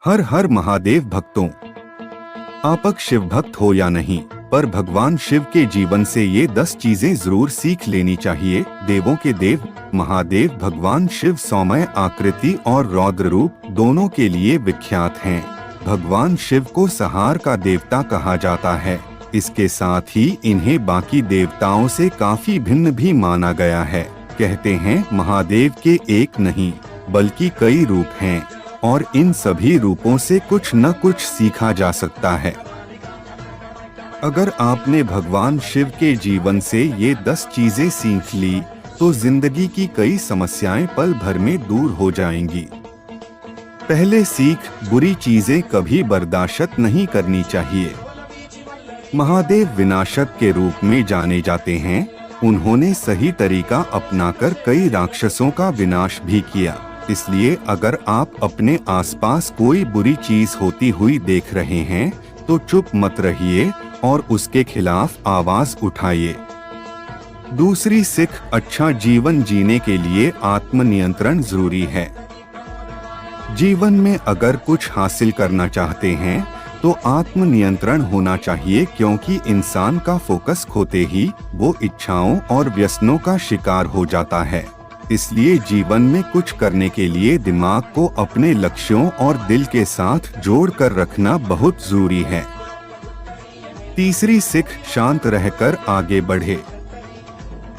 हर हर महादेव भक्तों, आप शिव भक्त हो या नहीं, पर भगवान शिव के जीवन से ये 10 चीजें जरूर सीख लेनी चाहिए। देवों के देव महादेव भगवान शिव सौम्य आकृति और रौद्र रूप दोनों के लिए विख्यात हैं। भगवान शिव को संहार का देवता कहा जाता है। इसके साथ ही इन्हें बाकी देवताओं से काफी भिन्न भी माना गया है। कहते हैं महादेव के एक नहीं बल्कि कई रूप हैं और इन सभी रूपों से कुछ न कुछ सीखा जा सकता है। अगर आपने भगवान शिव के जीवन से ये 10 चीजें सीख ली तो जिंदगी की कई समस्याएं पल भर में दूर हो जाएंगी। पहले सीख, बुरी चीजें कभी बर्दाश्त नहीं करनी चाहिए। महादेव विनाशक के रूप में जाने जाते हैं। उन्होंने सही तरीका अपनाकर कई राक्षसों का विनाश भी किया। इसलिए अगर आप अपने आसपास कोई बुरी चीज होती हुई देख रहे हैं तो चुप मत रहिए और उसके खिलाफ आवाज उठाइए। दूसरी सीख, अच्छा जीवन जीने के लिए आत्मनियंत्रण जरूरी है। जीवन में अगर कुछ हासिल करना चाहते हैं तो आत्मनियंत्रण होना चाहिए, क्योंकि इंसान का फोकस खोते ही वो इच्छाओं और व्यसनों का शिकार हो जाता है। इसलिए जीवन में कुछ करने के लिए दिमाग को अपने लक्ष्यों और दिल के साथ जोड़कर रखना बहुत जरूरी है। तीसरी सीख, शांत रहकर आगे बढ़े।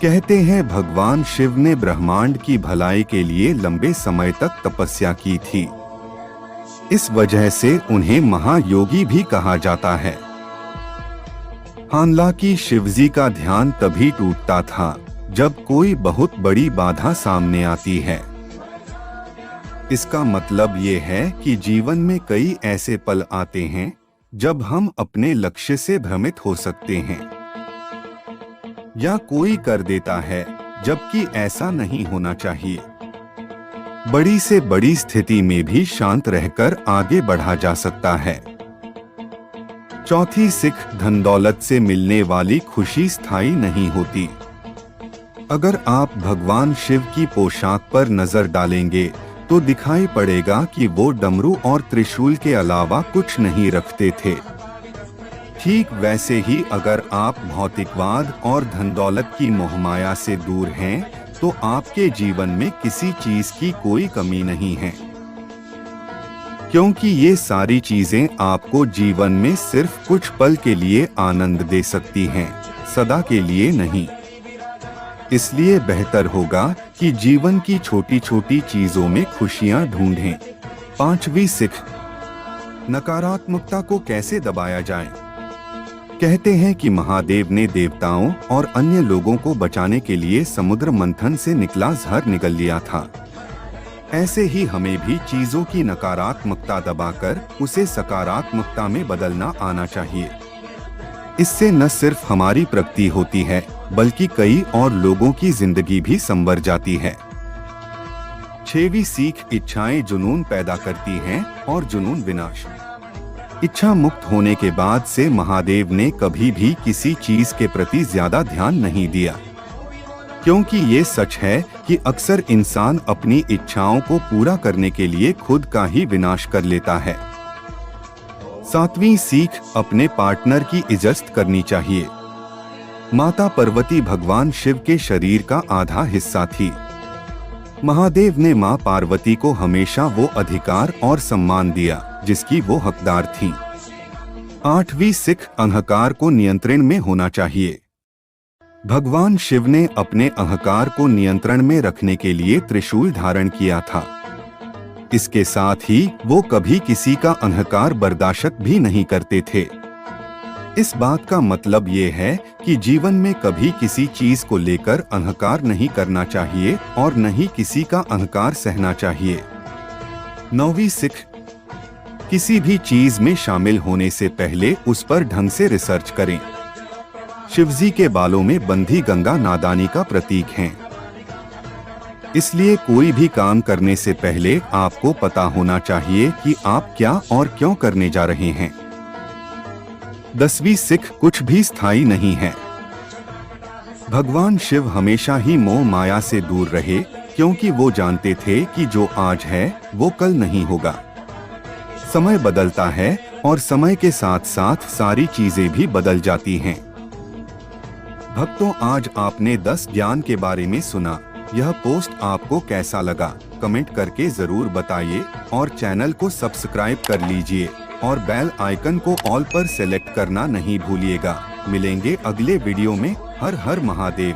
कहते हैं भगवान शिव ने ब्रह्मांड की भलाई के लिए लंबे समय तक तपस्या की थी। इस वजह से उन्हें महायोगी भी कहा जाता है। हालांकि शिवजी का ध्यान तभी टूटता था जब कोई बहुत बड़ी बाधा सामने आती है। इसका मतलब ये है कि जीवन में कई ऐसे पल आते हैं जब हम अपने लक्ष्य से भ्रमित हो सकते हैं या कोई कर देता है, जबकि ऐसा नहीं होना चाहिए। बड़ी से बड़ी स्थिति में भी शांत रहकर आगे बढ़ा जा सकता है। चौथी सीख, धन दौलत से मिलने वाली खुशी स्थायी नहीं होती। अगर आप भगवान शिव की पोशाक पर नजर डालेंगे तो दिखाई पड़ेगा कि वो डमरू और त्रिशूल के अलावा कुछ नहीं रखते थे। ठीक वैसे ही अगर आप भौतिकवाद और धन दौलत की मोहमाया से दूर हैं तो आपके जीवन में किसी चीज की कोई कमी नहीं है, क्योंकि ये सारी चीजें आपको जीवन में सिर्फ कुछ पल के लिए आनंद दे सकती हैं, सदा के लिए नहीं। इसलिए बेहतर होगा कि जीवन की छोटी छोटी चीजों में खुशियां ढूंढें। पांचवी सीख, नकारात्मकता को कैसे दबाया जाए। कहते हैं कि महादेव ने देवताओं और अन्य लोगों को बचाने के लिए समुद्र मंथन से निकला जहर निगल लिया था। ऐसे ही हमें भी चीजों की नकारात्मकता दबाकर उसे सकारात्मकता में बदलना आना चाहिए। इससे न सिर्फ हमारी प्रगति होती है बल्कि कई और लोगों की जिंदगी भी संवर जाती है। 6वीं सीख, इच्छाएं जुनून पैदा करती हैं और जुनून विनाश। इच्छा मुक्त होने के बाद से महादेव ने कभी भी किसी चीज के प्रति ज्यादा ध्यान नहीं दिया, क्योंकि ये सच है कि अक्सर इंसान अपनी इच्छाओं को पूरा करने के लिए खुद का ही विनाश कर लेता है। 7वीं सीख, अपने पार्टनर की इज्जत करनी चाहिए। माता पार्वती भगवान शिव के शरीर का आधा हिस्सा थी। महादेव ने मां पार्वती को हमेशा वो अधिकार और सम्मान दिया जिसकी वो हकदार थीं। 8वीं सीख, अहंकार को नियंत्रण में होना चाहिए। भगवान शिव ने अपने अहंकार को नियंत्रण में रखने के लिए त्रिशूल धारण किया था। इसके साथ ही वो कभी किसी का अहंकार बर्दाश्त भी नहीं करते थे। इस बात का मतलब ये है कि जीवन में कभी किसी चीज को लेकर अहंकार नहीं करना चाहिए और न ही किसी का अहंकार सहना चाहिए। 9वीं सीख, किसी भी चीज में शामिल होने से पहले उस पर ढंग से रिसर्च करें। शिवजी के बालों में बंधी गंगा नादानी का प्रतीक है। इसलिए कोई भी काम करने से पहले आपको पता होना चाहिए कि आप क्या और क्यों करने जा रहे हैं। 10वीं सीख, कुछ भी स्थायी नहीं है। भगवान शिव हमेशा ही मोह माया से दूर रहे, क्योंकि वो जानते थे कि जो आज है वो कल नहीं होगा। समय बदलता है और समय के साथ साथ सारी चीजें भी बदल जाती हैं। भक्तों, आज आपने 10 ज्ञान के बारे में सुना। यह पोस्ट आपको कैसा लगा कमेंट करके जरूर बताइए और चैनल को सब्सक्राइब कर लीजिए और बेल आइकन को ऑल पर सेलेक्ट करना नहीं भूलिएगा। मिलेंगे अगले वीडियो में। हर हर महादेव।